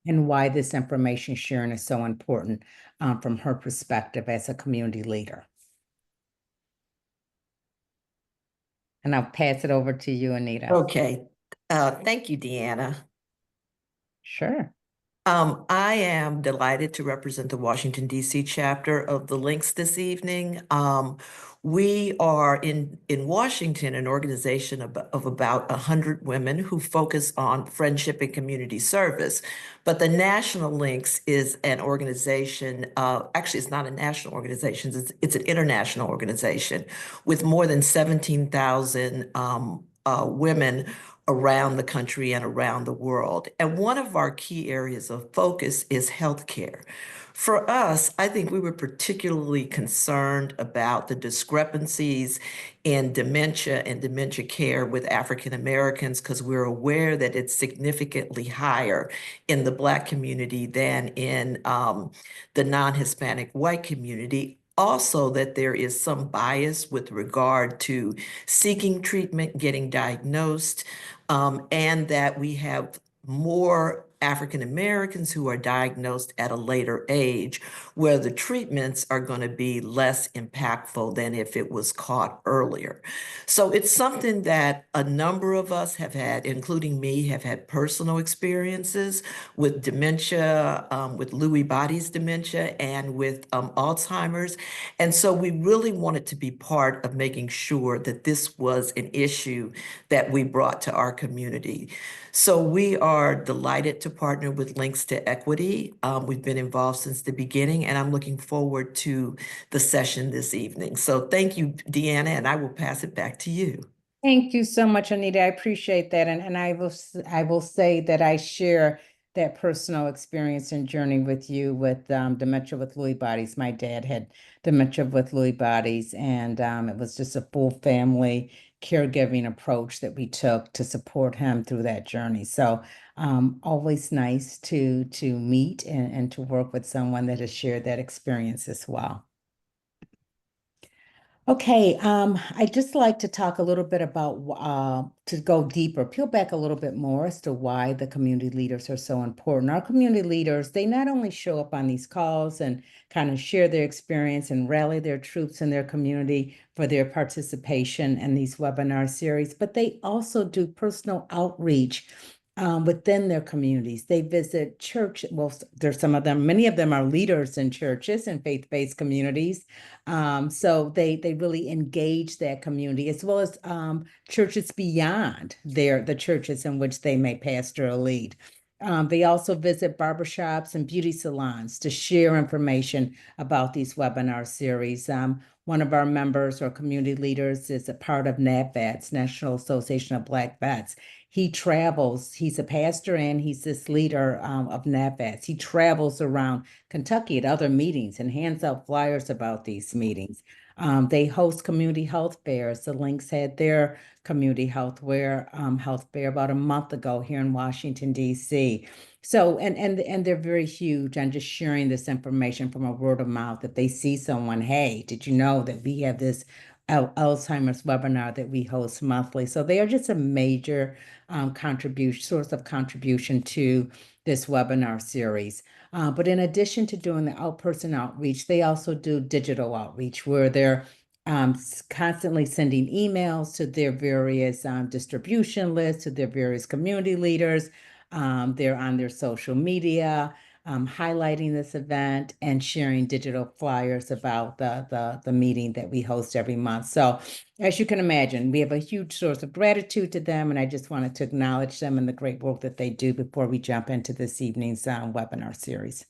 and why this information sharing is so important from her perspective as a community leader. And I'll pass it over to you, Anita. Okay. Thank you, Deanna. Sure. I am delighted to represent the Washington, D.C. chapter of the Links this evening. We are in Washington, an organization of about 100 women who focus on friendship and community service. But the National Links is an organization, actually it's not a national organization, it's an international organization with more than 17,000 women around the country and around the world. And one of our key areas of focus is healthcare. For us, I think we were particularly concerned about the discrepancies in dementia and dementia care with African Americans because we're aware that it's significantly higher in the Black community than in the non-Hispanic white community. Also, that there is some bias with regard to seeking treatment, getting diagnosed, and that we have more African Americans who are diagnosed at a later age, where the treatments are going to be less impactful than if it was caught earlier. So it's something that a number of us have had, including me, have had personal experiences with dementia, with Lewy bodies dementia, and with Alzheimer's. And so we really wanted to be part of making sure that this was an issue that we brought to our community. So we are delighted to partner with Links to Equity. We've been involved since the beginning, and I'm looking forward to the session this evening. So thank you, Deanna, and I will pass it back to you. Thank you so much, Anita. I appreciate that. And I will say that I share that personal experience and journey with you with dementia with Lewy bodies. My dad had dementia with Lewy bodies, and it was just a full family caregiving approach that we took to support him through that journey. So always nice to meet and to work with someone that has shared that experience as well. Okay, I'd just like to talk a little bit about, to go deeper, peel back a little bit more as to why the community leaders are so important. Our community leaders, they not only show up on these calls and kind of share their experience and rally their troops in their community for their participation in these webinar series, but they also do personal outreach within their communities. They visit church. Well, there's some of them, many of them are leaders in churches and faith-based communities. So they really engage that community as well as churches beyond the churches in which they may pastor or lead. They also visit barbershops and beauty salons to share information about these webinar series. One of our members or community leaders is a part of NABVETS, National Association of Black Vets. He travels, he's a pastor and he's this leader of NABVETS. He travels around Kentucky at other meetings and hands out flyers about these meetings. They host community health fairs. The Links had their community health fair about a month ago here in Washington, D.C. So, and they're very huge on just sharing this information from a word of mouth. If they see someone, hey, did you know that we have this Alzheimer's webinar that we host monthly? So they are just a major source of contribution to this webinar series. But in addition to doing the outperson outreach, they also do digital outreach where they're constantly sending emails to their various distribution lists, to their various community leaders. They're on their social media, highlighting this event and sharing digital flyers about the meeting that we host every month. So as you can imagine, we have a huge source of gratitude to them, and I just wanted to acknowledge them and the great work that they do before we jump into this evening's webinar series.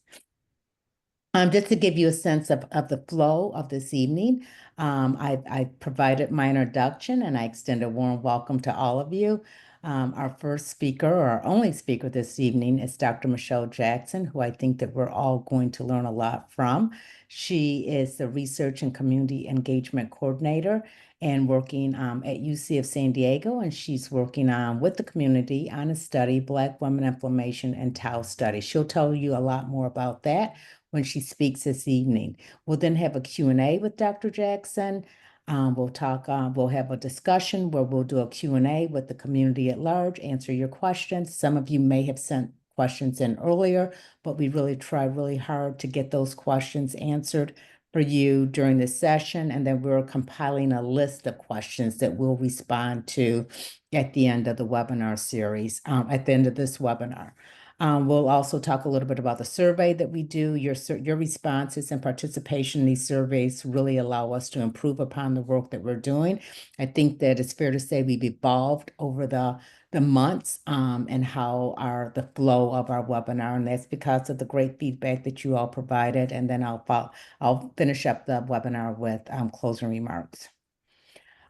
Just to give you a sense of the flow of this evening, I provided my introduction and I extend a warm welcome to all of you. Our first speaker, or our only speaker this evening, is Dr. Michelle Jackson, who I think that we're all going to learn a lot from. She is the Research and Community Engagement Coordinator and working at UC of San Diego, and she's working with the community on a study, Black Women Inflammation and Tau study. She'll tell you a lot more about that when she speaks this evening. We'll then have a Q&A with Dr. Jackson. We'll have a discussion where we'll do a Q&A with the community at large, answer your questions. Some of you may have sent questions in earlier, but we really try really hard to get those questions answered for you during the session. And then we're compiling a list of questions that we'll respond to at the end of the webinar series, at the end of this webinar. We'll also talk a little bit about the survey that we do. Your responses and participation in these surveys really allow us to improve upon the work that we're doing. I think that it's fair to say we've evolved over the months and how the flow of our webinar, and that's because of the great feedback that you all provided. And then I'll finish up the webinar with closing remarks.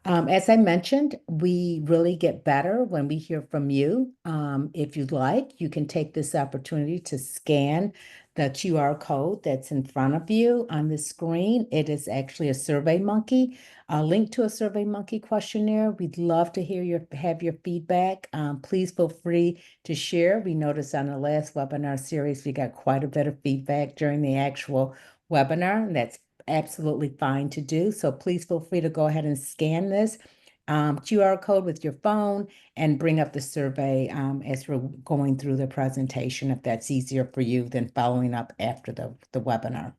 As I mentioned, we really get better when we hear from you. If you'd like, you can take this opportunity to scan the QR code that's in front of you on the screen. It is actually a SurveyMonkey, a link to a SurveyMonkey questionnaire. We'd love to have your feedback. Please feel free to share. We noticed on the last webinar series, we got quite a bit of feedback during the actual webinar, and that's absolutely fine to do. So please feel free to go ahead and scan this QR code with your phone and bring up the survey as we're going through the presentation, if that's easier for you than following up after the webinar.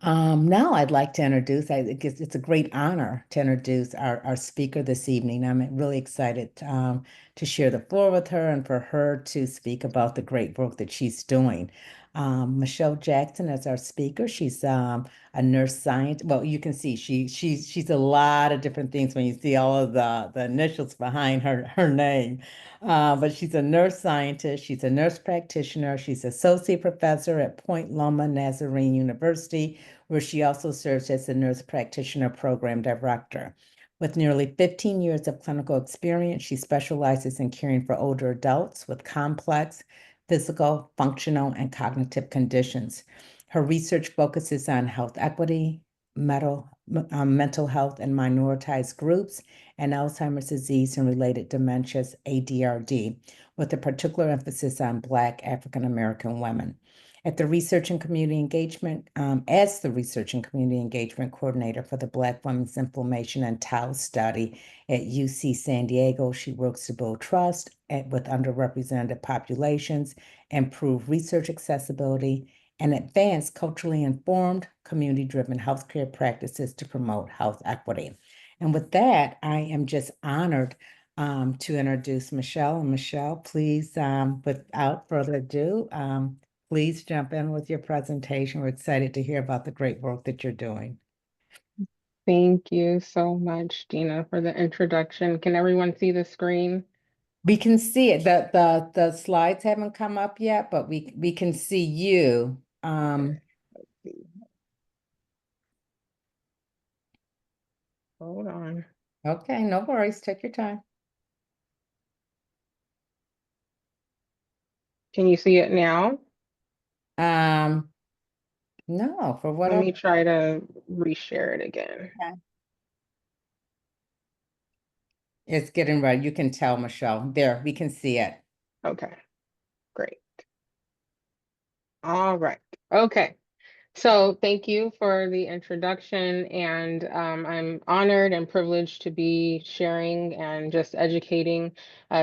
Now I'd like to introduce, it's a great honor to introduce our speaker this evening. I'm really excited to share the floor with her and for her to speak about the great work that she's doing. Michelle Jackson is our speaker. She's a nurse scientist. Well, you can see she's a lot of different things when you see all of the initials behind her name. But she's a nurse scientist. She's a nurse practitioner. She's associate professor at Point Loma Nazarene University, where she also serves as the nurse practitioner program director. With nearly 15 years of clinical experience, she specializes in caring for older adults with complex physical, functional, and cognitive conditions. Her research focuses on health equity, mental health and minoritized groups, and Alzheimer's disease and related dementias, ADRD, with a particular emphasis on Black African American women. As the Research and Community Engagement Coordinator for the Black Women's Inflammation and Tau Study at UC San Diego, she works to build trust with underrepresented populations, improve research accessibility, and advance culturally informed, community-driven healthcare practices to promote health equity. And with that, I am just honored to introduce Michelle. And Michelle, please, without further ado, please jump in with your presentation. We're excited to hear about the great work that you're doing. Thank you so much, Dina, for the introduction. Can everyone see the screen? We can see it. The slides haven't come up yet, but we can see you. Let's see. Hold on. Okay, no worries. Take your time. Can you see it now? No, for Let whatever. me try to reshare it again. Okay. It's getting ready. You can tell, Michelle. There, we can see it. Okay, great. All right. Okay. So thank you for the introduction, and I'm honored and privileged to be sharing and just educating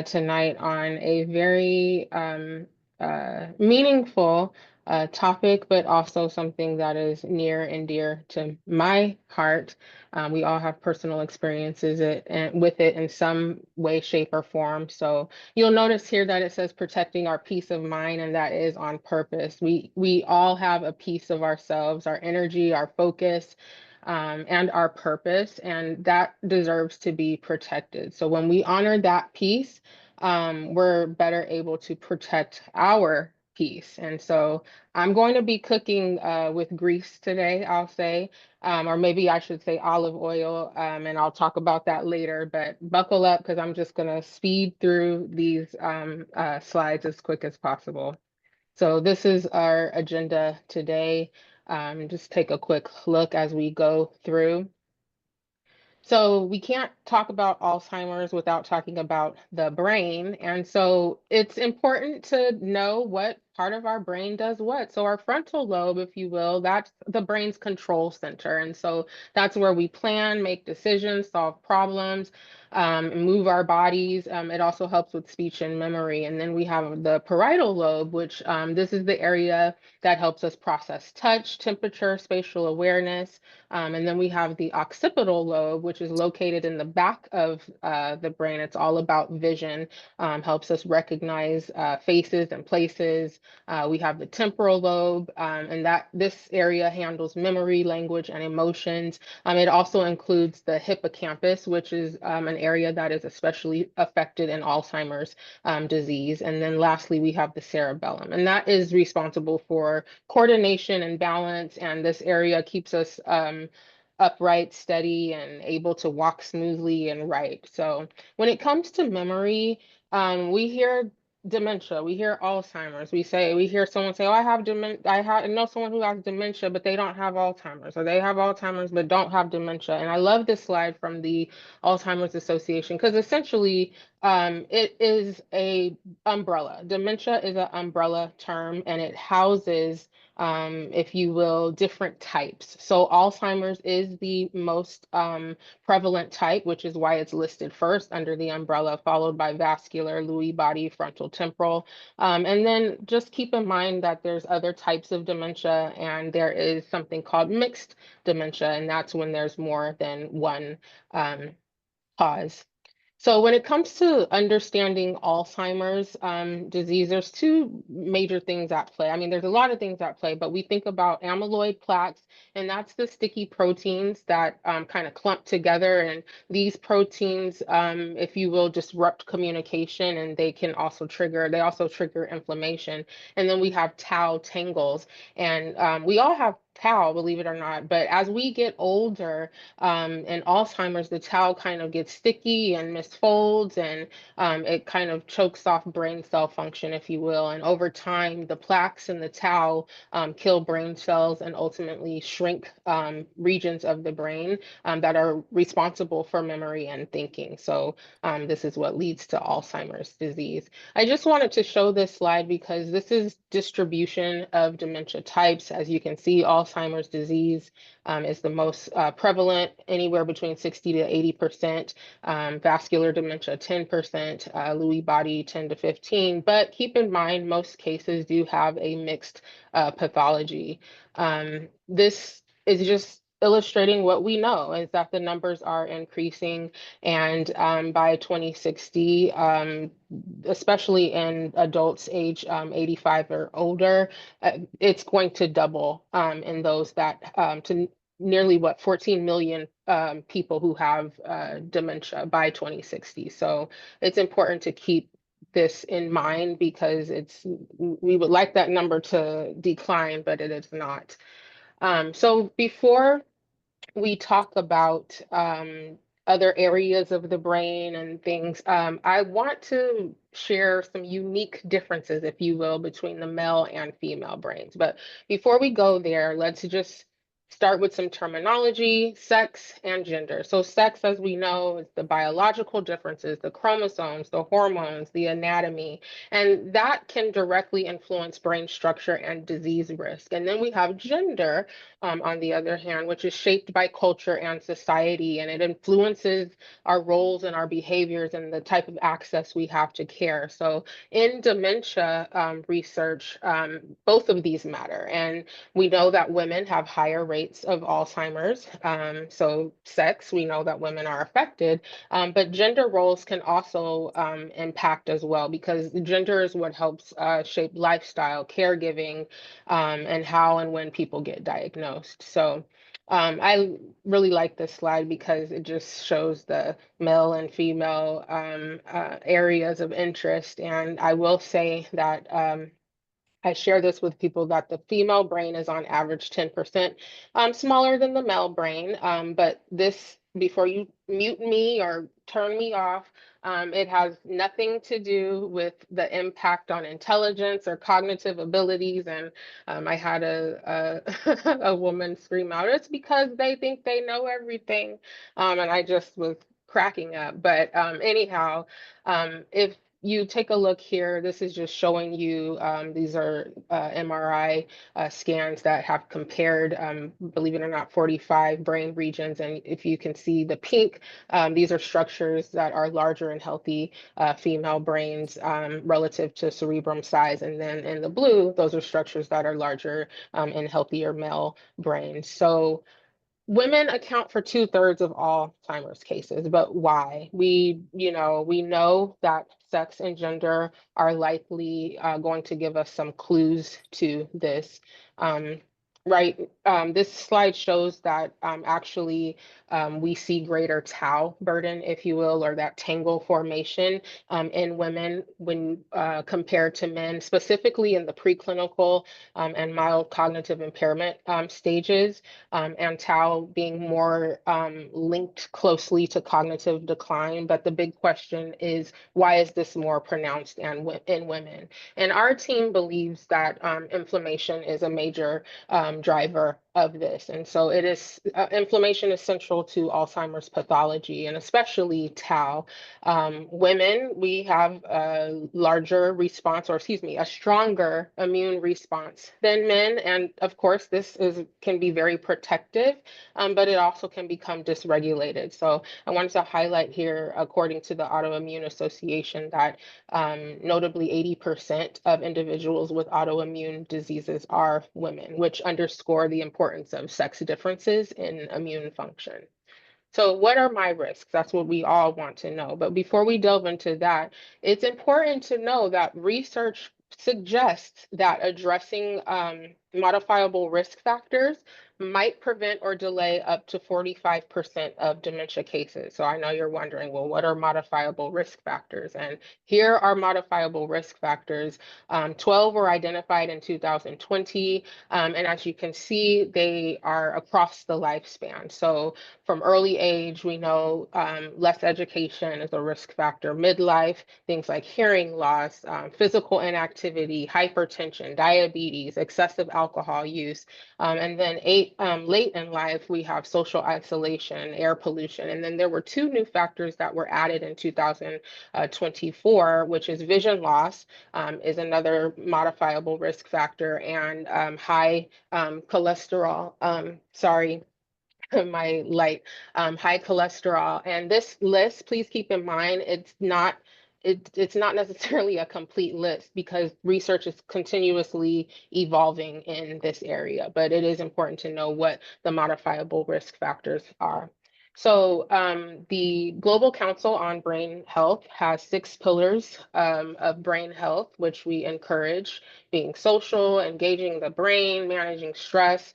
tonight on a very meaningful topic, but also something that is near and dear to my heart. We all have personal experiences with it in some way, shape, or form. So you'll notice here that it says protecting our peace of mind, and that is on purpose. We all have a piece of ourselves, our energy, our focus, and our purpose, and that deserves to be protected. So when we honor that piece, we're better able to protect our peace. And so I'm going to be cooking with grease today, I'll say, or maybe I should say olive oil, and I'll talk about that later, but buckle up because I'm just going to speed through these slides as quick as possible. So this is our agenda today. Just take a quick look as we go through. So we can't talk about Alzheimer's without talking about the brain. And so it's important to know what part of our brain does what? So our frontal lobe, if you will, that's the brain's control center. And so that's where we plan, make decisions, solve problems, move our bodies. It also helps with speech and memory. And then we have the parietal lobe, which this is the area that helps us process touch, temperature, spatial awareness. And then we have the occipital lobe, which is located in the back of the brain. It's all about vision, helps us recognize faces and places. We have the temporal lobe, and this area handles memory, language, and emotions. It also includes the hippocampus, which is an area that is especially affected in Alzheimer's disease. And then lastly, we have the cerebellum, and that is responsible for coordination and balance. And this area keeps us upright, steady, and able to walk smoothly and right. So when it comes to memory, we hear dementia, we hear Alzheimer's, we hear someone say, oh, I know someone who has dementia, but they don't have Alzheimer's, or they have Alzheimer's but don't have dementia. And I love this slide from the Alzheimer's Association, because essentially it is a umbrella. Dementia is an umbrella term, and it houses if you will, different types. So Alzheimer's is the most prevalent type, which is why it's listed first under the umbrella, followed by vascular, Lewy body, frontal temporal. And then just keep in mind that there's other types of dementia, and there is something called mixed dementia, and that's when there's more than one cause. So when it comes to understanding Alzheimer's disease, there's two major things at play. I mean, there's a lot of things at play, but we think about amyloid plaques, and that's the sticky proteins that kind of clump together. And these proteins, if you will, disrupt communication, and they also trigger inflammation. And then we have tau tangles, and we all have tau, believe it or not. But as we get older, in Alzheimer's, the tau kind of gets sticky and misfolds, and it kind of chokes off brain cell function, if you will. And over time, the plaques and the tau kill brain cells and ultimately shrink regions of the brain that are responsible for memory and thinking. So this is what leads to Alzheimer's disease. I just wanted to show this slide because this is distribution of dementia types. As you can see, Alzheimer's disease is the most prevalent, anywhere between 60 to 80%, vascular dementia 10%, Lewy body 10 to 15. But keep in mind, most cases do have a mixed pathology. This is just illustrating what we know, is that the numbers are increasing, and by 2060, especially in adults age 85 or older, it's going to double in those that to nearly 14 million people who have dementia by 2060. So it's important to keep this in mind, because we would like that number to decline, but it is not. So before we talk about other areas of the brain and things, I want to share some unique differences, if you will, between the male and female brains. But before we go there, let's just start with some terminology: sex and gender. So sex, as we know, is the biological differences, the chromosomes, the hormones, the anatomy, and that can directly influence brain structure and disease risk. And then we have gender, on the other hand, which is shaped by culture and society, and it influences our roles and our behaviors and the type of access we have to care. So in dementia research, both of these matter. And we know that women have higher rates of Alzheimer's. So sex, we know that women are affected, but gender roles can also impact as well, because gender is what helps shape lifestyle, caregiving, and how and when people get diagnosed. So I really like this slide because it just shows the male and female areas of interest. And I will say that I share this with people, that the female brain is on average 10% smaller than the male brain. But this, before you mute me or turn me off, it has nothing to do with the impact on intelligence or cognitive abilities. And I had a woman scream out, it's because they think they know everything. And I just was cracking up. But anyhow, if you take a look here, this is just showing you, these are MRI scans that have compared, believe it or not, 45 brain regions. And if you can see the pink, these are structures that are larger in healthy female brains relative to cerebrum size. And then in the blue, those are structures that are larger in healthier male brains. So women account for 2/3 of all Alzheimer's cases, but why? We know that sex and gender are likely going to give us some clues to this. Um, right, this slide shows that actually we see greater tau burden, if you will, or that tangle formation in women when compared to men, specifically in the preclinical and mild cognitive impairment stages. And tau being more linked closely to cognitive decline. But the big question is, why is this more pronounced in women? And our team believes that inflammation is a major driver of this. And so it is, inflammation is central to Alzheimer's pathology, and especially tau. Women, we have a larger response, or excuse me, a stronger immune response than men. And of course, this can be very protective, but it also can become dysregulated. So I wanted to highlight here, according to the Autoimmune Association, that notably 80% of individuals with autoimmune diseases are women, which underscore the importance of sex differences in immune function. So what are my risks? That's what we all want to know. But before we delve into that, it's important to know that research suggests that addressing modifiable risk factors might prevent or delay up to 45% of dementia cases. So I know you're wondering, well, what are modifiable risk factors? And here are modifiable risk factors. 12 were identified in 2020. And as you can see, they are across the lifespan. So from early age, we know less education is a risk factor. Midlife, things like hearing loss, physical inactivity, hypertension, diabetes, excessive alcohol use. And then late in life, we have social isolation, air pollution. And then there were two new factors that were added in 2024, which is vision loss, is another modifiable risk factor, and high cholesterol. Sorry, my light, high cholesterol. And this list, please keep in mind, it's not necessarily a complete list because research is continuously evolving in this area, but it is important to know what the modifiable risk factors are. So the Global Council on Brain Health has 6 pillars of brain health, which we encourage, being social, engaging the brain, managing stress.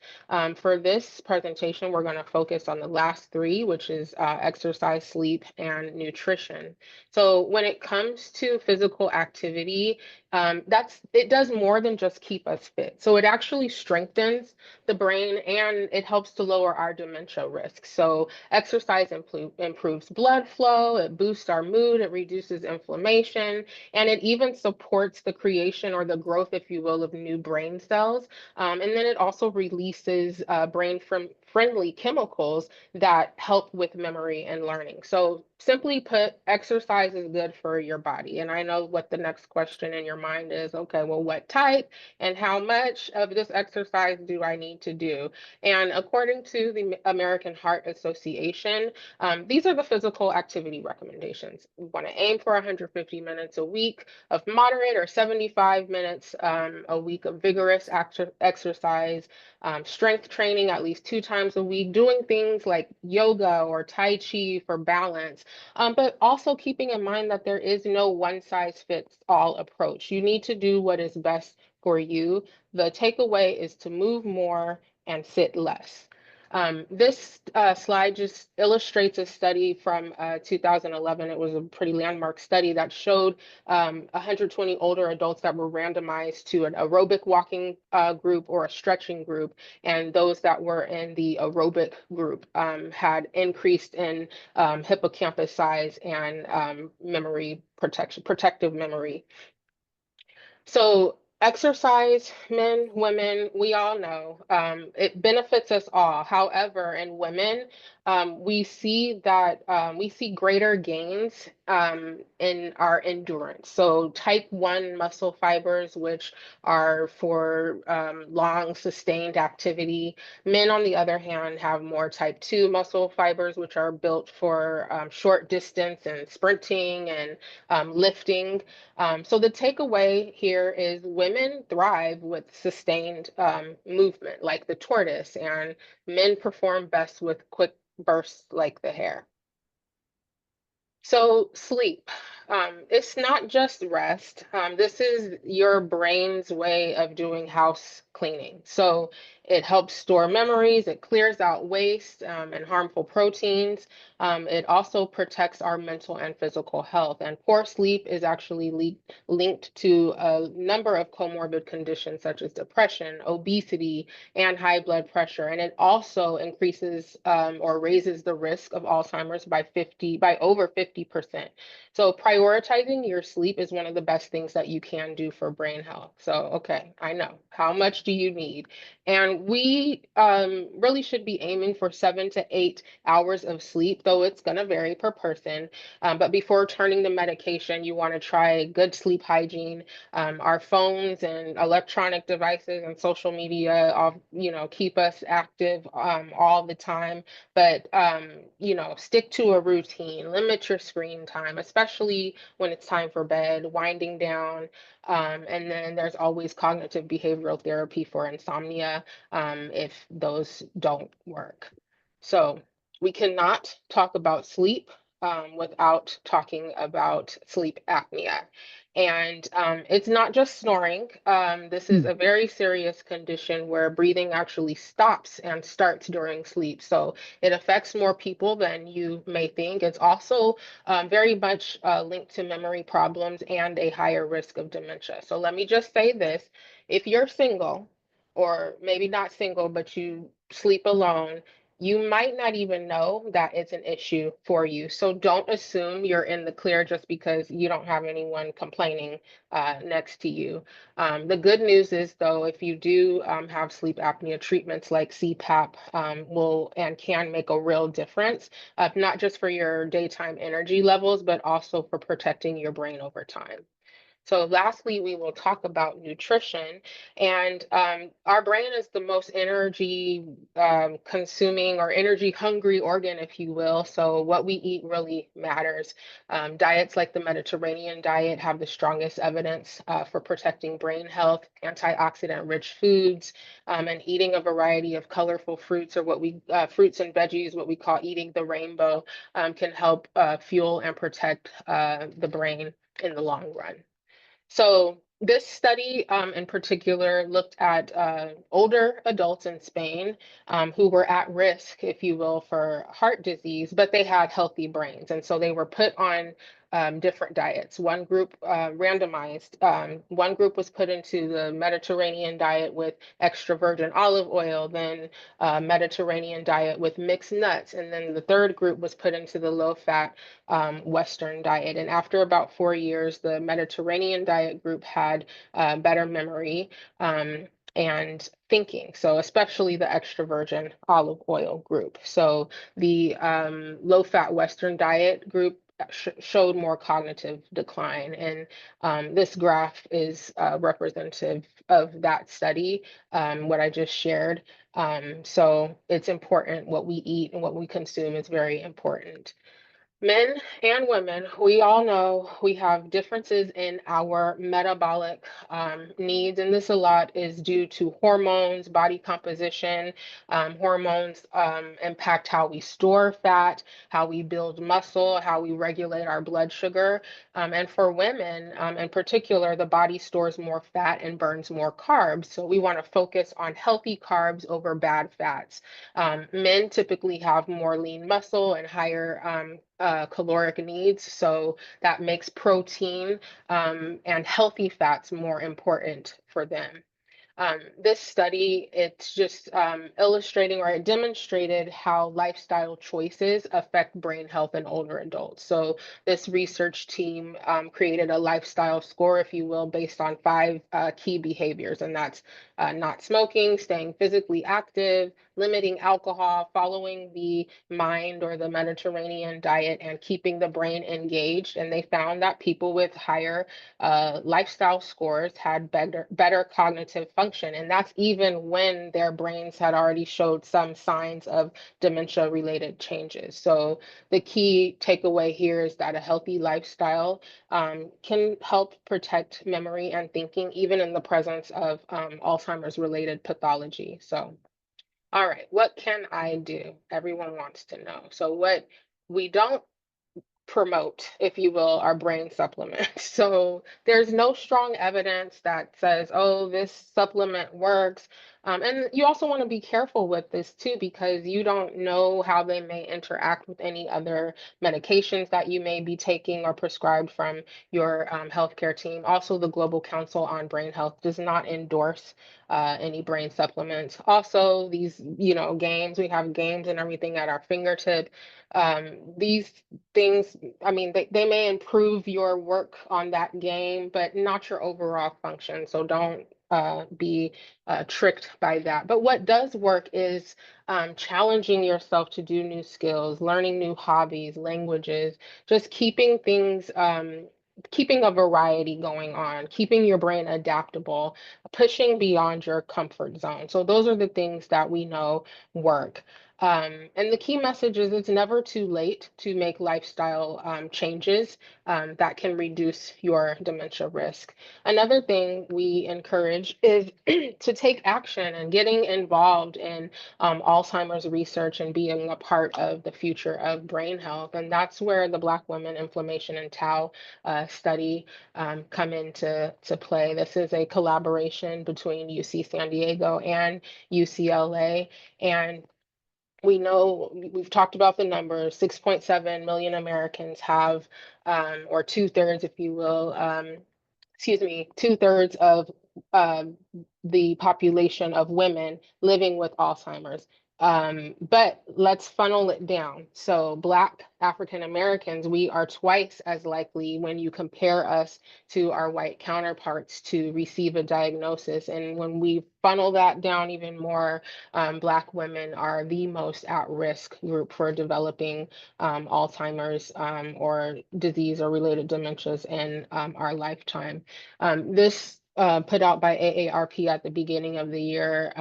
For this presentation, we're going to focus on the last 3, which is exercise, sleep, and nutrition. So when it comes to physical activity, it does more than just keep us fit. So it actually strengthens the brain and it helps to lower our dementia risk. So exercise improves blood flow, it boosts our mood, it reduces inflammation, and it even supports the creation or the growth, if you will, of new brain cells. And then it also releases brain-friendly chemicals that help with memory and learning. So simply put, exercise is good for your body. And I know what the next question in your mind is, okay, well, what type and how much of this exercise do I need to do? And according to the American Heart Association, these are the physical activity recommendations. We want to aim for 150 minutes a week of moderate or 75 minutes a week of vigorous exercise, strength training at least 2 times a week, doing things like yoga or Tai Chi for balance, but also keeping in mind that there is no one size fits all approach. You need to do what is best for you. The takeaway is to move more and sit less. This slide just illustrates a study from 2011. It was a pretty landmark study that showed 120 older adults that were randomized to an aerobic walking group or a stretching group. And those that were in the aerobic group had increased in hippocampus size and protective memory. So exercise, men, women, we all know it benefits us all. However, in women, we see that we see greater gains in our endurance. So type 1 muscle fibers, which are for long sustained activity. Men, on the other hand, have more type 2 muscle fibers, which are built for short distance and sprinting and lifting. So the takeaway here is women thrive with sustained movement, like the tortoise, and men perform best with quick bursts like the hare. So sleep, it's not just rest. This is your brain's way of doing house cleaning. So it helps store memories, it clears out waste and harmful proteins. It also protects our mental and physical health. And poor sleep is actually linked to a number of comorbid conditions such as depression, obesity, and high blood pressure. And it also increases or raises the risk of Alzheimer's by over 50%. So prioritizing your sleep is one of the best things that you can do for brain health. So, okay, I know. How much do you need? And we really should be aiming for 7 to 8 hours of sleep, though it's going to vary per person. But before turning to medication, you want to try good sleep hygiene. Our phones and electronic devices and social media all, keep us active all the time. But stick to a routine, limit your screen time, especially when it's time for bed, winding down. And then there's always cognitive behavioral therapy for insomnia if those don't work. So we cannot talk about sleep without talking about sleep apnea. And it's not just snoring. This is a very serious condition where breathing actually stops and starts during sleep. So it affects more people than you may think. It's also very much linked to memory problems and a higher risk of dementia. So let me just say this. If you're single, or maybe not single, but you sleep alone, you might not even know that it's an issue for you. So don't assume you're in the clear just because you don't have anyone complaining next to you. The good news is, though, if you do have sleep apnea, treatments like CPAP will and can make a real difference, not just for your daytime energy levels, but also for protecting your brain over time. So lastly, we will talk about nutrition. And our brain is the most energy consuming or energy hungry organ, if you will. So what we eat really matters. Diets like the Mediterranean diet have the strongest evidence for protecting brain health, antioxidant rich foods, and eating a variety of colorful fruits, or fruits and veggies, what we call eating the rainbow, can help fuel and protect the brain in the long run. So this study in particular looked at older adults in Spain who were at risk, if you will, for heart disease, but they had healthy brains. And so they were put on different diets. One group randomized. One group was put into the Mediterranean diet with extra virgin olive oil, then Mediterranean diet with mixed nuts, and then the third group was put into the low-fat Western diet. And after about 4 years, the Mediterranean diet group had better memory and thinking, so especially the extra virgin olive oil group. So the low-fat Western diet group showed more cognitive decline. And this graph is representative of that study, what I just shared. So it's important what we eat and what we consume is very important. Men and women, we all know we have differences in our metabolic needs, and this a lot is due to hormones, body composition. Hormones impact how we store fat, how we build muscle, how we regulate our blood sugar. And for women in particular, the body stores more fat and burns more carbs. So we want to focus on healthy carbs over bad fats. Men typically have more lean muscle and higher caloric needs, so that makes protein and healthy fats more important for them. This study, it's just illustrating, or it demonstrated how lifestyle choices affect brain health in older adults. So this research team created a lifestyle score, if you will, based on 5 key behaviors, and that's not smoking, staying physically active, limiting alcohol, following the MIND or the Mediterranean diet, and keeping the brain engaged. And they found that people with higher lifestyle scores had better cognitive function. And that's even when their brains had already showed some signs of dementia related changes. So the key takeaway here is that a healthy lifestyle can help protect memory and thinking, even in the presence of Alzheimer's related pathology. So, all right, what can I do? Everyone wants to know. So what we don't promote, if you will, our brain supplement. So there's no strong evidence that says, oh, this supplement works. And you also want to be careful with this too, because you don't know how they may interact with any other medications that you may be taking or prescribed from your healthcare team. Also, the Global Council on Brain Health does not endorse any brain supplements. Also, these, games, we have games and everything at our fingertip. These things, I mean, they may improve your work on that game, but not your overall function. So don't be tricked by that. But what does work is challenging yourself to do new skills, learning new hobbies, languages, just keeping things, keeping a variety going on, keeping your brain adaptable, pushing beyond your comfort zone. So those are the things that we know work. And the key message is it's never too late to make lifestyle changes that can reduce your dementia risk. Another thing we encourage is to take action and getting involved in Alzheimer's research and being a part of the future of brain health. And that's where the Black Women Inflammation and Tau study come into play. This is a collaboration between UC San Diego and UCLA. And we know, we've talked about the numbers, 6.7 million Americans have, or 2/3, if you will, 2/3 of the population of women living with Alzheimer's. But let's funnel it down. So Black African Americans, we are twice as likely when you compare us to our white counterparts to receive a diagnosis. And when we funnel that down even more, Black women are the most at-risk group for developing Alzheimer's or disease or related dementias in our lifetime. This put out by AARP at the beginning of the year,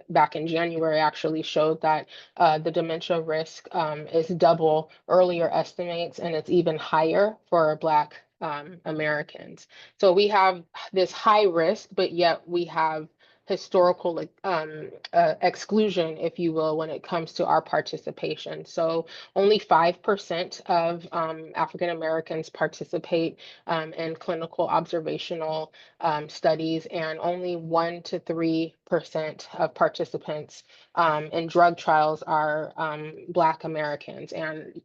back in January, actually showed that the dementia risk is double earlier estimates, and it's even higher for Black Americans. So we have this high risk, but yet we have historical exclusion, if you will, when it comes to our participation. So only 5% of African Americans participate in clinical observational studies, and only 1 to 3% of participants in drug trials are Black Americans. And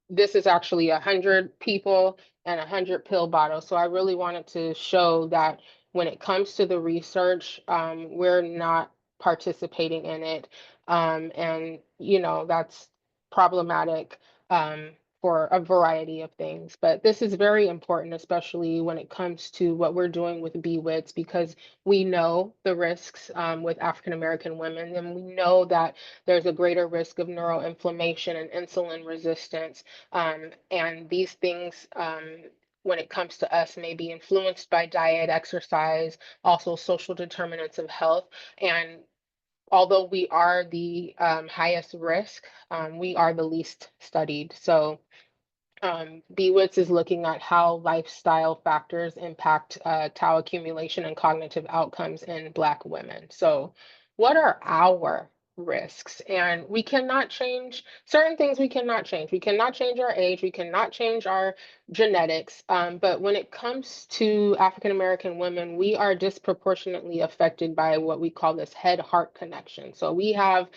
this is actually 100 people and 100 pill bottles. So I really wanted to show that when it comes to the research, we're not participating in it. And, that's problematic for a variety of things. But this is very important, especially when it comes to what we're doing with BWITS, because we know the risks with African American women, and we know that there's a greater risk of neuroinflammation and insulin resistance. And these things, when it comes to us, may be influenced by diet, exercise, also social determinants of health. And although we are the highest risk, we are the least studied. So BWITS is looking at how lifestyle factors impact tau accumulation and cognitive outcomes in Black women. So what are our risks? And we cannot change certain things. We cannot change. We cannot change our age. We cannot change our genetics. But when it comes to African American women, we are disproportionately affected by what we call this head-heart connection. So we have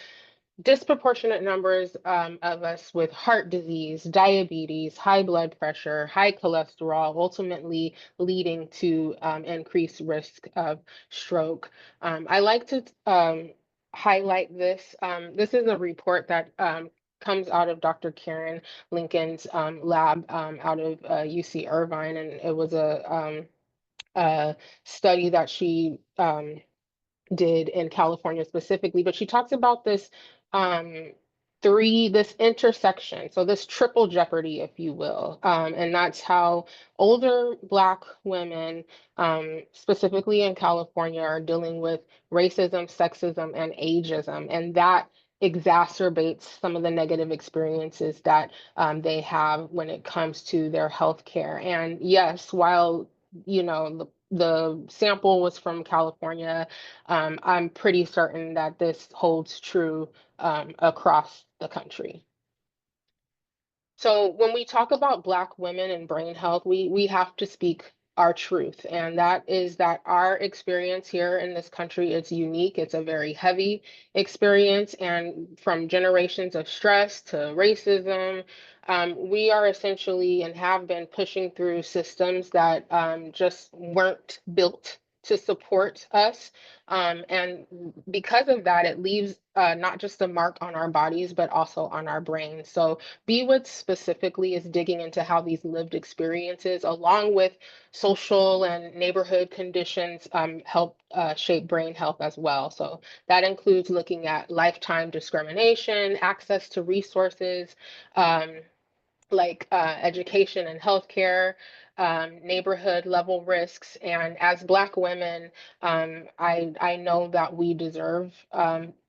disproportionate numbers of us with heart disease, diabetes, high blood pressure, high cholesterol, ultimately leading to increased risk of stroke. I like to highlight this. This is a report that comes out of Dr. Karen Lincoln's lab out of UC Irvine, and it was a study that she did in California specifically, but she talks about this this intersection, so this triple jeopardy, if you will, and that's how older Black women, specifically in California, are dealing with racism, sexism, and ageism, and that exacerbates some of the negative experiences that they have when it comes to their health care. And yes, while the sample was from California, I'm pretty certain that this holds true across the country. So when we talk about Black women and brain health, we have to speak our truth, and that is that our experience here in this country is unique. It's a very heavy experience, and from generations of stress to racism, we are essentially and have been pushing through systems that just weren't built to support us. And because of that, it leaves not just a mark on our bodies, but also on our brains. So BWITS specifically is digging into how these lived experiences, along with social and neighborhood conditions, help shape brain health as well. So that includes looking at lifetime discrimination, access to resources, like education and healthcare, neighborhood level risks. And as Black women, I know that we deserve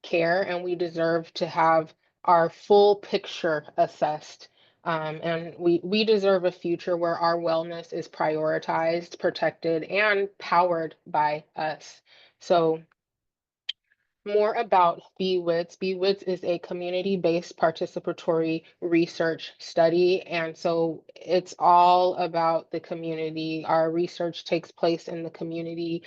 care, and we deserve to have our full picture assessed. And we deserve a future where our wellness is prioritized, protected, and powered by us. So more about BWITS. BWITS is a community-based participatory research study, and so it's all about the community. Our research takes place in the community.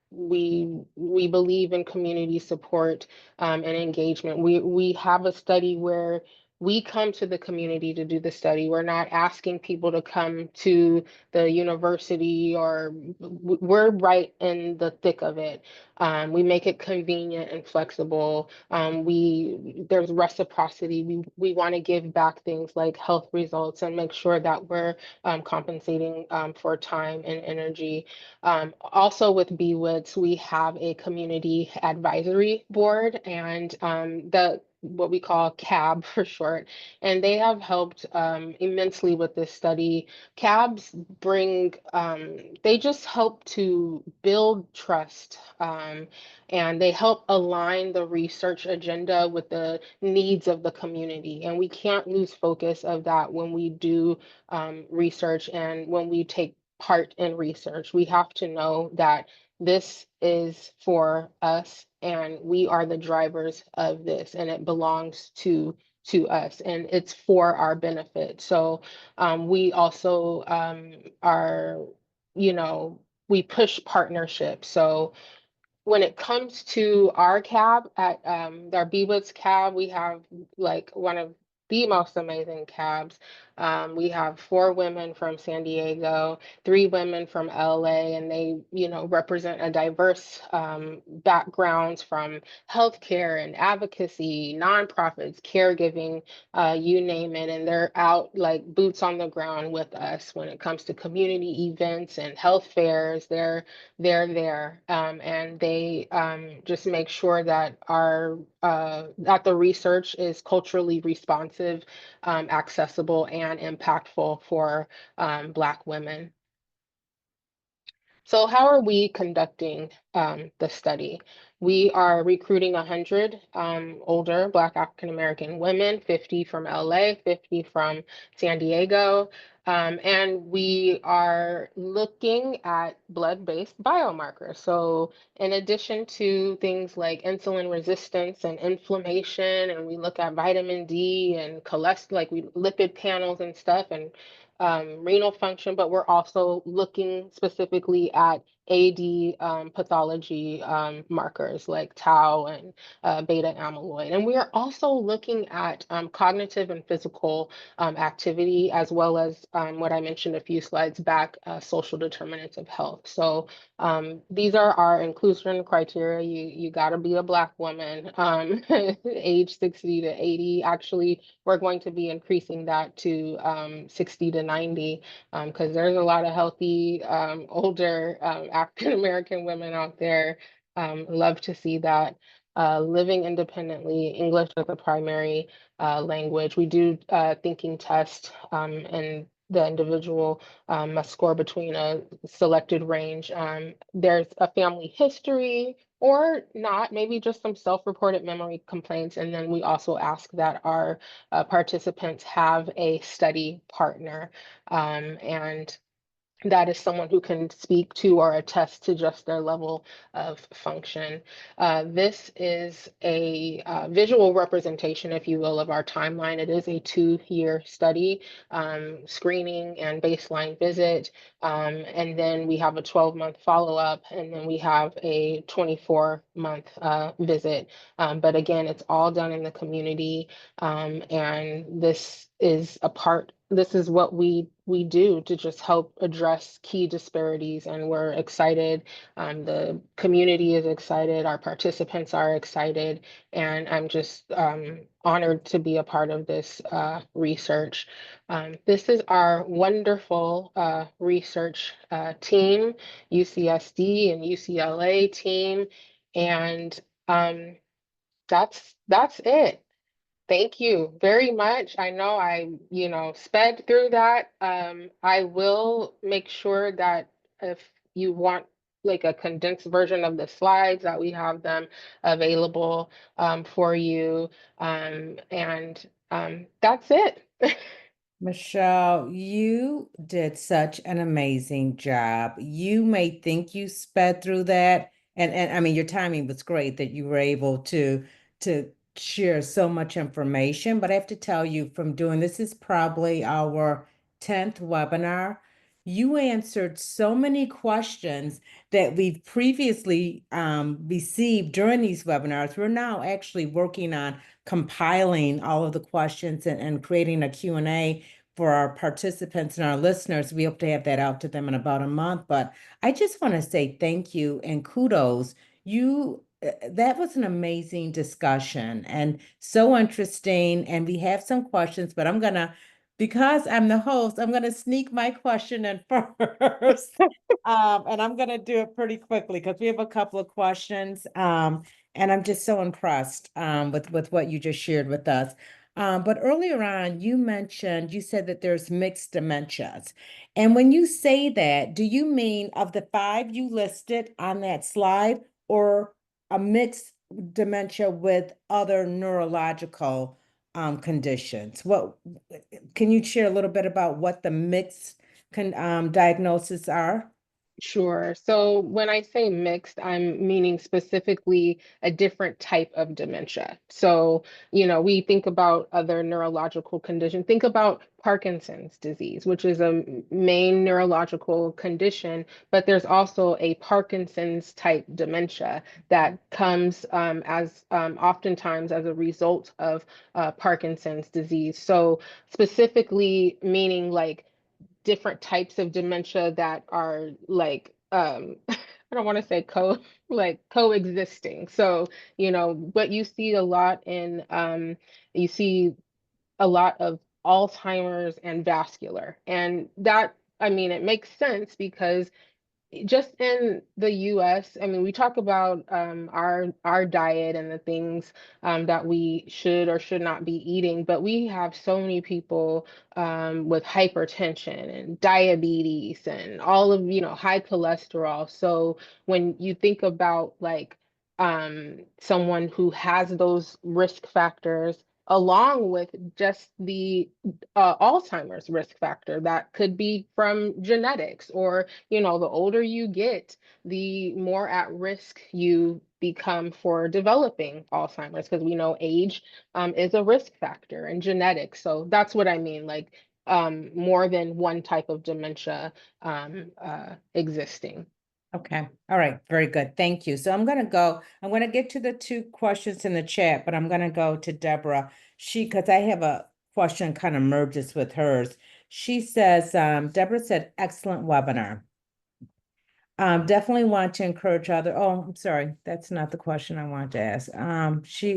We believe in community support and engagement. We have a study where we come to the community to do the study. We're not asking people to come to the university, or we're right in the thick of it. We make it convenient and flexible. There's reciprocity. We want to give back things like health results and make sure that we're compensating for time and energy. Also with BWITS, we have a community advisory board, and what we call CAB for short, and they have helped immensely with this study. CABs they just help to build trust, and they help align the research agenda with the needs of the community. And we can't lose focus of that when we do research and when we take part in research. We have to know that this is for us, and we are the drivers of this, and it belongs to us, and it's for our benefit. So we also are, we push partnerships. So when it comes to our cab at our BWITS cab, we have like one of the most amazing cabs. We have 4 women from San Diego, 3 women from LA, and they, represent a diverse backgrounds from healthcare and advocacy, nonprofits, caregiving, you name it. And they're out like boots on the ground with us when it comes to community events and health fairs. They're there, and they just make sure that that the research is culturally responsive, accessible, and impactful for Black women. So how are we conducting the study? We are recruiting 100 older Black African American women, 50 from LA, 50 from San Diego, and we are looking at blood-based biomarkers. So in addition to things like insulin resistance and inflammation, and we look at vitamin D and cholesterol, like lipid panels and stuff, and renal function, but we're also looking specifically at AD pathology markers like tau and beta amyloid. And we are also looking at cognitive and physical activity, as well as what I mentioned a few slides back, social determinants of health. So these are our inclusion criteria. You got to be a Black woman, age 60 to 80. Actually, we're going to be increasing that to 60 to 90, because there's a lot of healthy older African American women out there Love to see that. Living independently, English as a primary language. We do thinking test, and the individual must score between a selected range. There's a family history or not, maybe just some self-reported memory complaints. And then we also ask that our participants have a study partner. And that is someone who can speak to or attest to just their level of function. This is a visual representation, if you will, of our timeline. It is a 2-year study, screening and baseline visit, and then we have a 12-month follow-up, and then we have a 24-month visit. But again, it's all done in the community, and this is what we do to just help address key disparities, and we're excited. The community is excited, our participants are excited, and I'm just honored to be a part of this research. This is our wonderful research team, UCSD and UCLA team, and that's it. Thank you very much. I know I, sped through that. I will make sure that if you want like a condensed version of the slides, that we have them available for you. And that's it. Michelle, you did such an amazing job. You may think you sped through that, and I mean your timing was great that you were able to share so much information. But I have to tell you, from doing this is probably our 10th webinar. You answered so many questions that we've previously received during these webinars. We're now actually working on compiling all of the questions and creating a Q&A for our participants and our listeners. We hope to have that out to them in about a month. But I just want to say thank you and kudos. That was an amazing discussion and so interesting. And we have some questions, but because I'm the host, I'm gonna sneak my question in first. And I'm gonna do it pretty quickly because we have a couple of questions. And I'm just so impressed with what you just shared with us. But earlier on, you said that there's mixed dementias. And when you say that, do you mean of the 5 you listed on that slide, or a mixed dementia with other neurological conditions? Can you share a little bit about what the mixed diagnoses are? Sure. So when I say mixed, I'm meaning specifically a different type of dementia. So, we think about other neurological conditions. Think about Parkinson's disease, which is a main neurological condition, but there's also a Parkinson's type dementia that comes as oftentimes as a result of Parkinson's disease. So specifically meaning like different types of dementia that are like I don't want to say coexisting. So, what you see a lot in you see a lot of Alzheimer's and vascular. And that, I mean, it makes sense because just in the US, I mean, we talk about our diet and the things that we should or should not be eating, but we have so many people with hypertension and diabetes and all of, high cholesterol. So when you think about like someone who has those risk factors, along with just the Alzheimer's risk factor that could be from genetics, or the older you get, the more at risk you become for developing Alzheimer's, because we know age is a risk factor, and genetics. So that's what I mean, like more than one type of dementia existing. Okay. All right. Very good. Thank you. So I'm going to get to the 2 questions in the chat, but I'm going to go to Deborah. Because I have a question kind of merges with hers. She says, Deborah said, excellent webinar. Definitely want to encourage oh, I'm sorry, that's not the question I wanted to ask.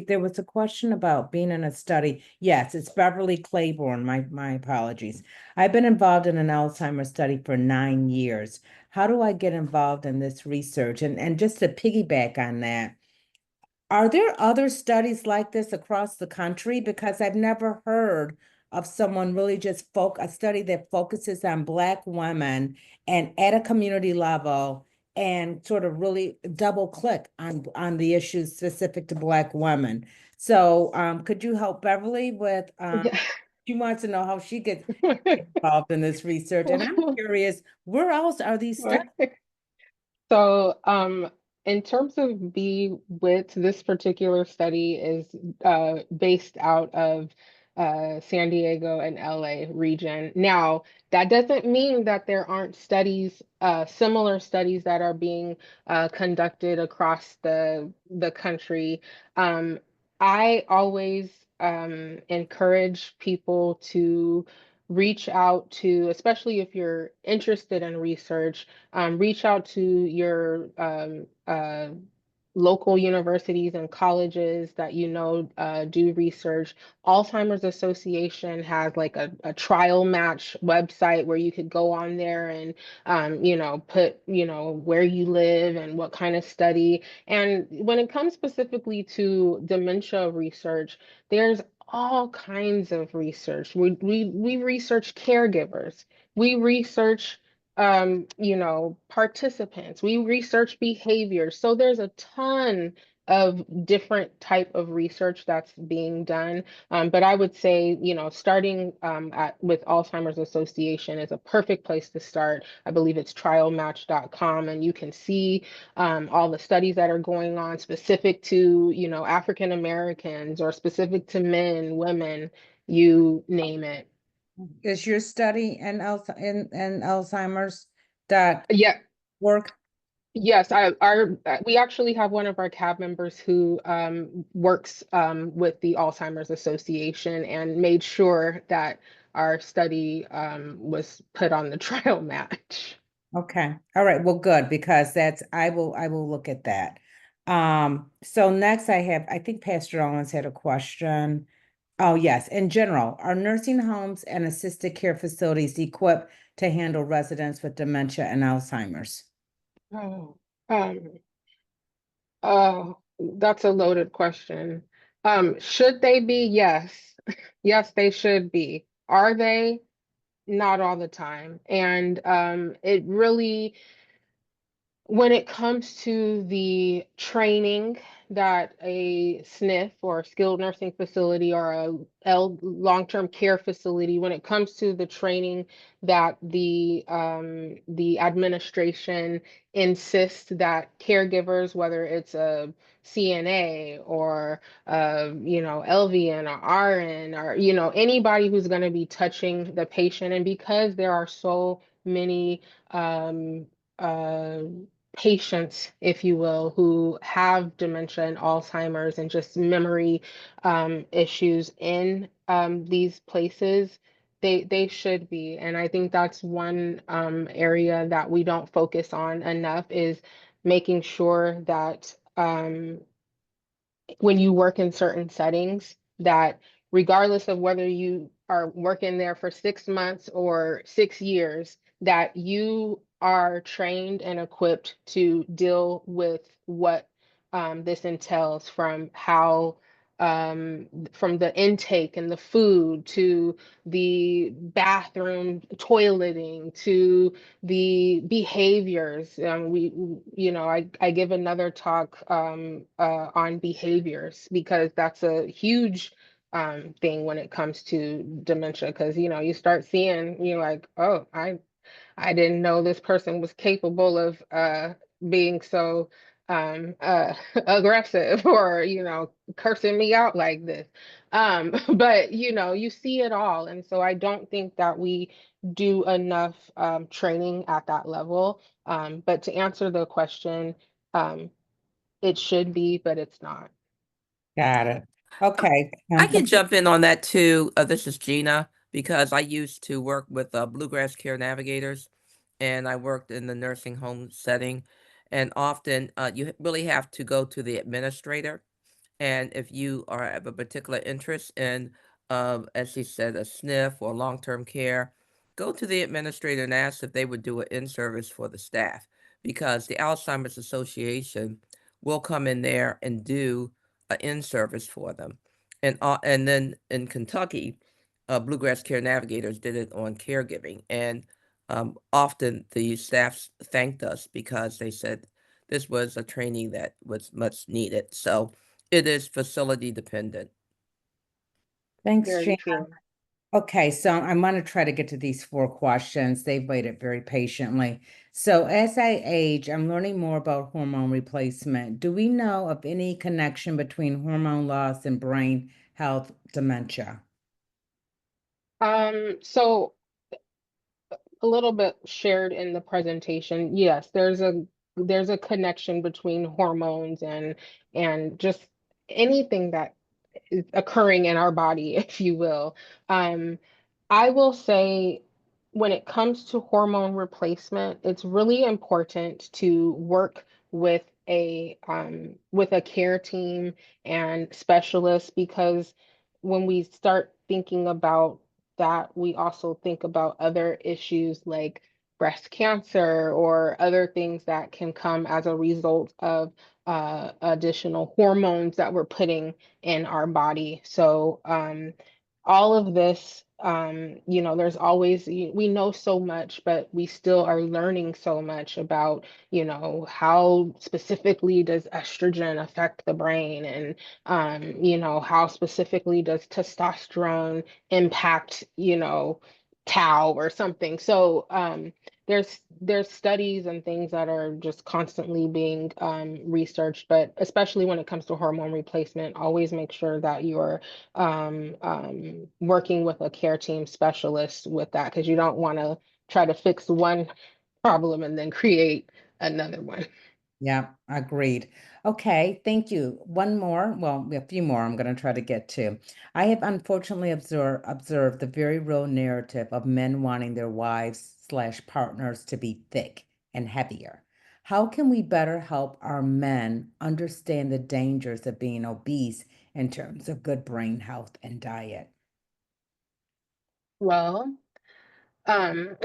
There was a question about being in a study. Yes, it's Beverly Claiborne. My apologies. I've been involved in an Alzheimer's study for 9 years. How do I get involved in this research? And just to piggyback on that, are there other studies like this across the country? Because I've never heard of someone really just a study that focuses on Black women and at a community level and sort of really double click on the issues specific to Black women. So could you help Beverly with Yeah. she wants to know how she gets involved in this research. And I'm curious, where else are these studies? So, in terms of BWITS, this particular study is based out of San Diego and LA region. Now, that doesn't mean that there aren't studies, similar studies that are being conducted across the country. I always encourage people to reach out to, especially if you're interested in research, reach out to your local universities and colleges that you know do research. Alzheimer's Association has like a trial match website where you could go on there and put where you live and what kind of study. And when it comes specifically to dementia research, there's all kinds of research. We research caregivers. We research participants. We research behavior. So there's a ton of different type of research that's being done. But I would say, starting with Alzheimer's Association is a perfect place to start. I believe it's trialmatch.com, and you can see all the studies that are going on specific to, African Americans or specific to men, women, you name it. Is your study in Alzheimer's dot Yeah. work? Yes, we actually have one of our cab members who works with the Alzheimer's Association and made sure that our study was put on the trial match. Okay. All right. Well, good, because I will look at that. So next I think Pastor Owens had a question. Oh, yes. In general, are nursing homes and assisted care facilities equipped to handle residents with dementia and Alzheimer's? Oh, um, that's a loaded question. Should they be? Yes. Yes, they should be. Are they? Not all the time. And it really, when it comes to the training that a SNF or skilled nursing facility or a long-term care facility, when it comes to the training that the administration insists that caregivers, whether it's a CNA or LVN or RN or anybody who's going to be touching the patient, and because there are so many uh, patients, if you will, who have dementia and Alzheimer's and just memory issues in these places, they should be. And I think that's one area that we don't focus on enough is making sure that when you work in certain settings, that regardless of whether you are working there for 6 months or 6 years, that you are trained and equipped to deal with what this entails, from how from the intake and the food to the bathroom toileting to the behaviors. I give another talk on behaviors because that's a huge thing when it comes to dementia. Because you start seeing, you're like, oh, I didn't know this person was capable of being so aggressive or cursing me out like this. But you see it all, and so I don't think that we do enough training at that level. But to answer the question, um, it should be, but it's not. Got it. Okay. I can jump in on that too. This is Gina, because I used to work with Bluegrass Care Navigators. and I worked in the nursing home setting. And often you really have to go to the administrator. And if you are have a particular interest in, as she said, a SNF or long-term care, go to the administrator and ask if they would do an in-service for the staff, because the Alzheimer's Association will come in there and do an in-service for them. And then in Kentucky, Bluegrass Care Navigators did it on caregiving, and often the staff thanked us because they said this was a training that was much needed. So it is facility dependent. Thanks, Very Jan. true. Okay, so I'm going to try to get to these 4 questions. They've waited very patiently. So as I age, I'm learning more about hormone replacement. Do we know of any connection between hormone loss and brain health dementia? So a little bit shared in the presentation. Yes, there's a connection between hormones and just anything that is occurring in our body, if you will. I will say when it comes to hormone replacement, it's really important to work with a care team and specialists, because when we start thinking about that, we also think about other issues like breast cancer or other things that can come as a result of additional hormones that we're putting in our body. So all of this, there's always, we know so much, but we still are learning so much about, how specifically does estrogen affect the brain, and, how specifically does testosterone impact, tau or something. So there's studies and things that are just constantly being researched, but especially when it comes to hormone replacement, always make sure that you're working with a care team specialist with that, because you don't want to try to fix one problem and then create another one. Yeah, agreed. Okay, thank you. One more, well, a few more I'm going to try to get to. I have unfortunately observed the very real narrative of men wanting their wives/partners to be thick and heavier. How can we better help our men understand the dangers of being obese in terms of good brain health and diet? Well, um,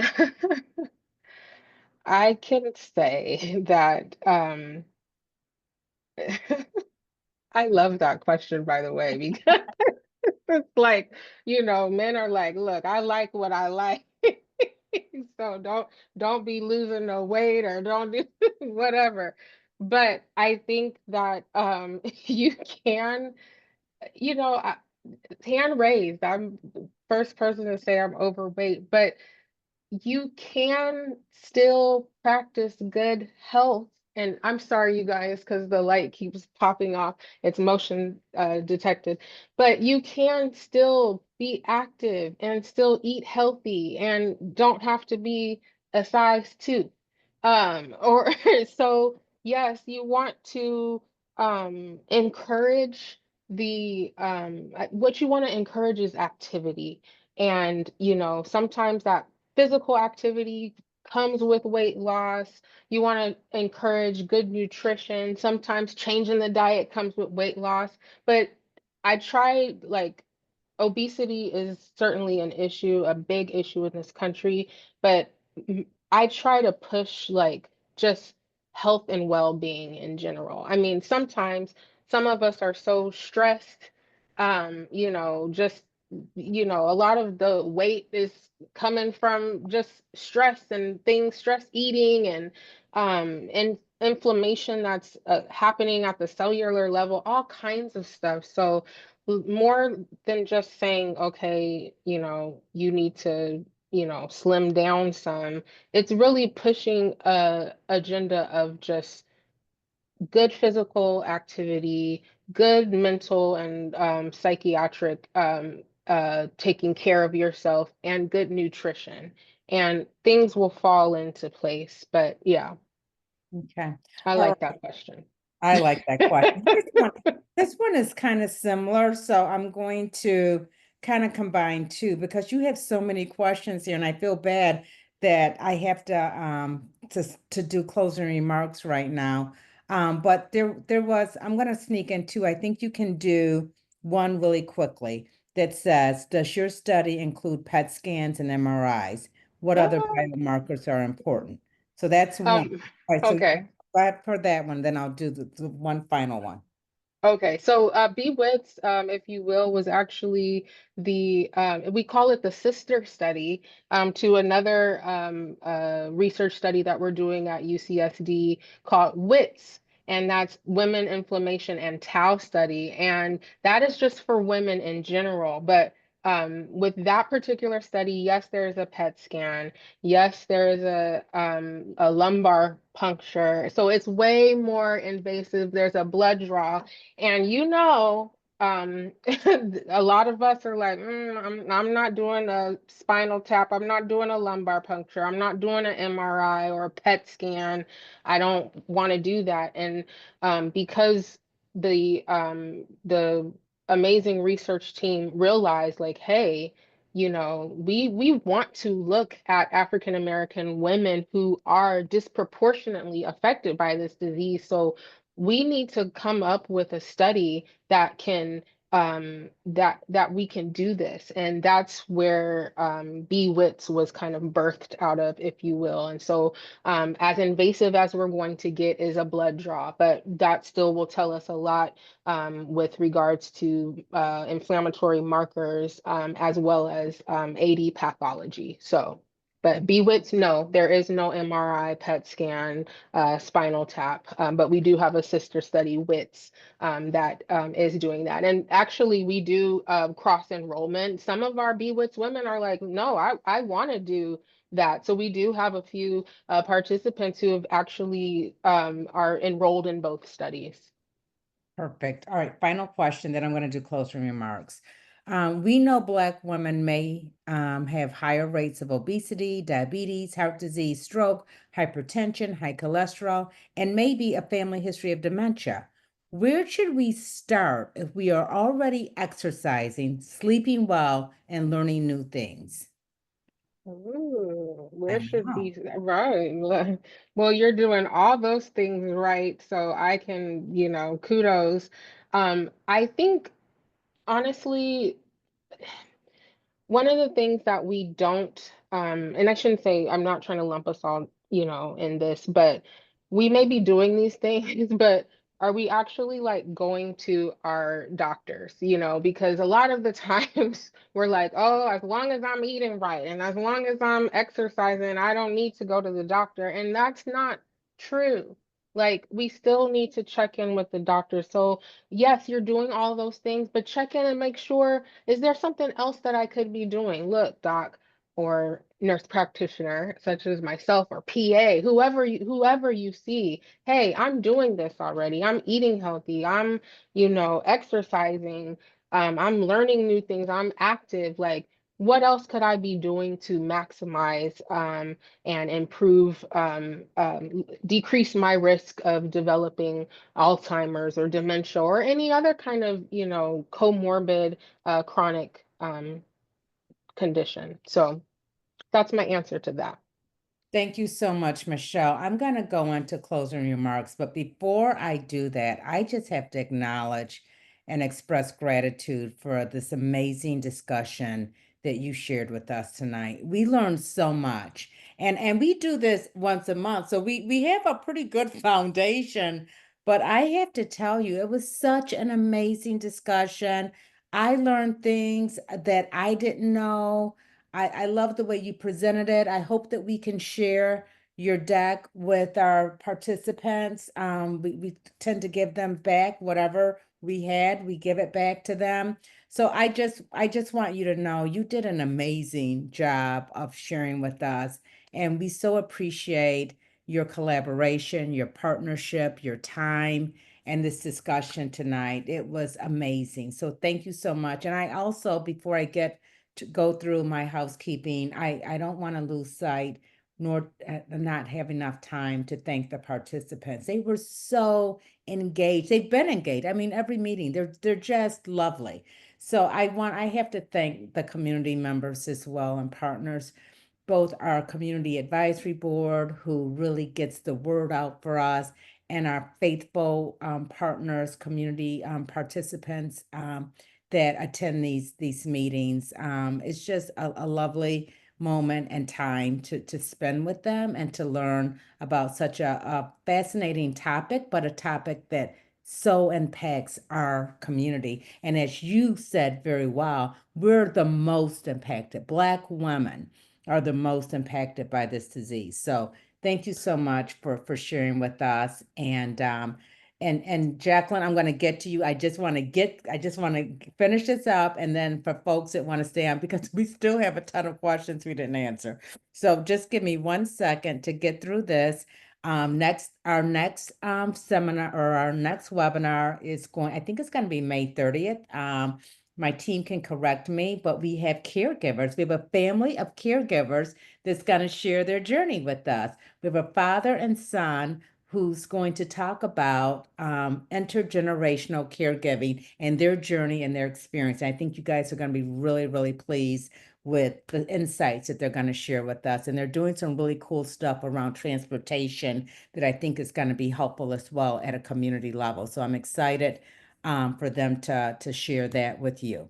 I can say that I love that question, by the way, because it's like, men are like, look, I like what I like. So don't be losing no weight or don't do whatever. But I think that you can, you know, I, hand raised. I'm the first person to say I'm overweight, but you can still practice good health. And I'm sorry, you guys, because the light keeps popping off. It's motion detected. But you can still be active and still eat healthy and don't have to be a size 2. Or so yes, you want to encourage what you want to encourage is activity. And sometimes that physical activity comes with weight loss. You want to encourage good nutrition. Sometimes changing the diet comes with weight loss. But I try, like, obesity is certainly an issue, a big issue in this country, but I try to push like just health and well-being in general. I mean, sometimes some of us are so stressed, just a lot of the weight is coming from just stress and things, stress eating and inflammation that's happening at the cellular level, all kinds of stuff. So more than just saying, okay, you need to, slim down some. It's really pushing a agenda of just good physical activity, good mental and psychiatric taking care of yourself, and good nutrition. And things will fall into place. But yeah, Okay. I All like right. that question. I like that question. This one is kind of similar, so I'm going to kind of combine two because you have so many questions here, and I feel bad that I have to do closing remarks right now. But there was, I'm going to sneak in two. I think you can do one really quickly that says, does your study include PET scans and MRIs? What other biomarkers are important? So that's one. All right, so Okay. go ahead for that one, then I'll do the one final one. Okay, so BWITS, if you will, was actually the we call it the sister study to another research study that we're doing at UCSD called WITS, and that's Women Inflammation and Tau study, and that is just for women in general. But with that particular study, yes, there is a PET scan. Yes, there is a lumbar puncture, so it's way more invasive. There's a blood draw. And a lot of us are like, I'm not doing a spinal tap. I'm not doing a lumbar puncture. I'm not doing an MRI or a PET scan. I don't want to do that. And because the amazing research team realized, like, hey, we want to look at African American women who are disproportionately affected by this disease. So we need to come up with a study that can that we can do this, and that's where BWITS was kind of birthed out of, if you will. And so as invasive as we're going to get is a blood draw, but that still will tell us a lot with regards to inflammatory markers as well as AD pathology. So but BWITS, no, there is no MRI, PET scan, spinal tap, but we do have a sister study, WITS, that is doing that. And actually, we do cross enrollment. Some of our BWITS women are like, no, I want to do that. So we do have a few participants who have actually are enrolled in both studies. Perfect. All right, final question, then I'm going to do closing remarks. We know Black women may have higher rates of obesity, diabetes, heart disease, stroke, hypertension, high cholesterol, and maybe a family history of dementia. Where should we start if we are already exercising, sleeping well, and learning new things? Ooh, where I should know. be right? Well, you're doing all those things right, so I can, kudos. I think honestly, one of the things that we don't, and I shouldn't say, I'm not trying to lump us all, in this, but we may be doing these things, but are we actually like going to our doctors, because a lot of the times we're like, oh, as long as I'm eating right and as long as I'm exercising, I don't need to go to the doctor. And that's not true. Like, we still need to check in with the doctor. So, yes, you're doing all those things, but check in and make sure, is there something else that I could be doing? Look, doc or nurse practitioner, such as myself or PA, whoever you see, hey, I'm doing this already. I'm eating healthy. I'm, exercising. I'm learning new things. I'm active. Like, what else could I be doing to maximize and improve, decrease my risk of developing Alzheimer's or dementia or any other kind of, comorbid chronic condition. So that's my answer to that. Thank you so much, Michelle. I'm going to go into closing remarks, but before I do that, I just have to acknowledge and express gratitude for this amazing discussion that you shared with us tonight. We learned so much, and we do this once a month, so we have a pretty good foundation. But I have to tell you, it was such an amazing discussion. I learned things that I didn't know. I love the way you presented it. I hope that we can share your deck with our participants. We tend to give them back whatever we had, we give it back to them. So I just want you to know you did an amazing job of sharing with us. And we so appreciate your collaboration, your partnership, your time, and this discussion tonight. It was amazing. So thank you so much. And I also, before I get to go through my housekeeping, I don't want to lose sight nor not have enough time to thank the participants. They were so engaged. They've been engaged. I mean, every meeting, they're just lovely. So I have to thank the community members as well and partners. both our community advisory board, who really gets the word out for us, and our faithful partners, community participants that attend these meetings. It's just a lovely moment and time to spend with them and to learn about such a fascinating topic, but a topic that so impacts our community. And as you said very well, we're the most impacted. Black women are the most impacted by this disease. So thank you so much for sharing with us. And Jacqueline, I'm going to get to you. I just want to finish this up, and then for folks that want to stay on, because we still have a ton of questions we didn't answer. So just give me 1 second to get through this. Our next seminar, or our next webinar, is I think it's going to be May 30th. My team can correct me, but we have caregivers. We have a family of caregivers that's going to share their journey with us. We have a father and son who's going to talk about intergenerational caregiving and their journey and their experience. I think you guys are going to be really, really pleased with the insights that they're going to share with us. And they're doing some really cool stuff around transportation that I think is going to be helpful as well at a community level. So I'm excited for them to share that with you.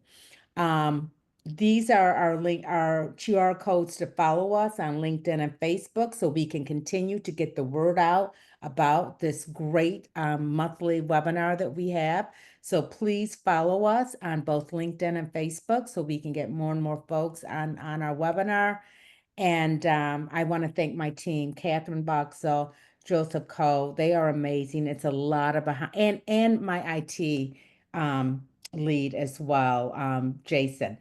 These are our QR codes to follow us on LinkedIn and Facebook, so we can continue to get the word out about this great monthly webinar that we have. So please follow us on both LinkedIn and Facebook so we can get more and more folks on our webinar. And I want to thank my team, Catherine Boxell, Joseph Cole. They are amazing. It's a lot of behind, and my IT lead as well, Jason.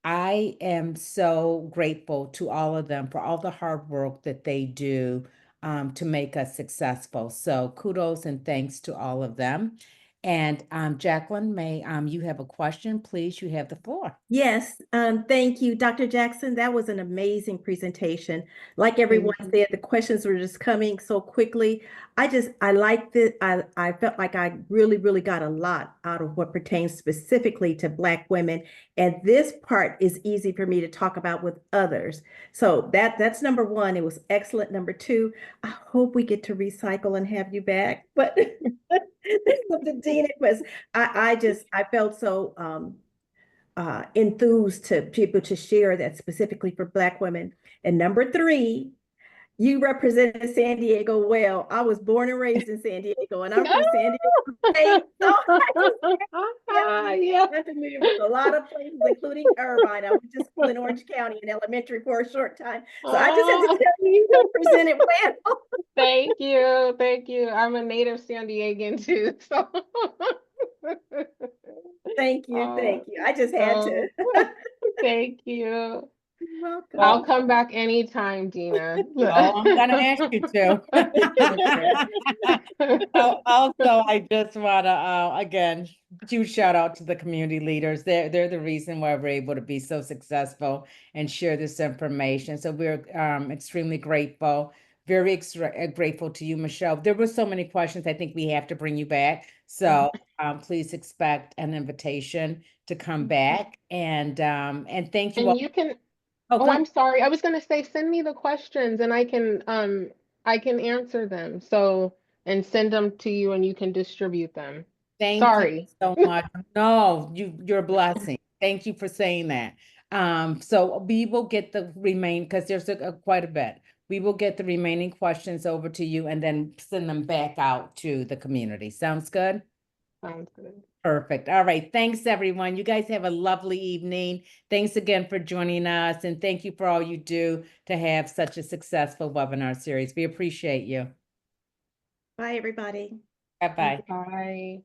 I am so grateful to all of them for all the hard work that they do to make us successful. So kudos and thanks to all of them. And Jacqueline, may you have a question, please? You have the floor. Yes, thank you, Dr. Jackson. That was an amazing presentation. Like everyone said, the questions were just coming so quickly. I liked it. I felt like I really, really got a lot out of what pertains specifically to Black women. And this part is easy for me to talk about with others. So that's number one. It was excellent. Number two, I hope we get to recycle and have you back. But the Dean was, I felt so enthused to be able to share that specifically for Black women. And number three, you represented San Diego well. I was born and raised in San Diego, and I'm from San Diego State. So I'm familiar with a lot of places, including Irvine. I went to school in Orange County in elementary for a short time. So I just have to tell you, you represented well. Thank you. Thank you. I'm a native San Diegan too. So Thank you. Thank you. I just had to. Thank you. You're welcome. I'll come back anytime, Dina. Oh, I'm gonna ask you to. Also, I just wanna again, huge shout out to the community leaders. They're the reason why we're able to be so successful and share this information. So we're extremely grateful. Very grateful to you, Michelle. There were so many questions. I think we have to bring you back. So please expect an invitation to come back. And thank you all. And you can. Oh, Oh, I'm sorry. I was going to say, send me the questions and I can answer them. So, and send them to you and you can distribute them. Thank Sorry. you so much. No, you're a blessing. Thank you for saying that. So we will get the because there's quite a bit. We will get the remaining questions over to you and then send them back out to the community. Sounds good? Sounds good. Perfect. All right. Thanks, everyone. You guys have a lovely evening. Thanks again for joining us. And thank you for all you do to have such a successful webinar series. We appreciate you. Bye, everybody. Bye-bye. Bye.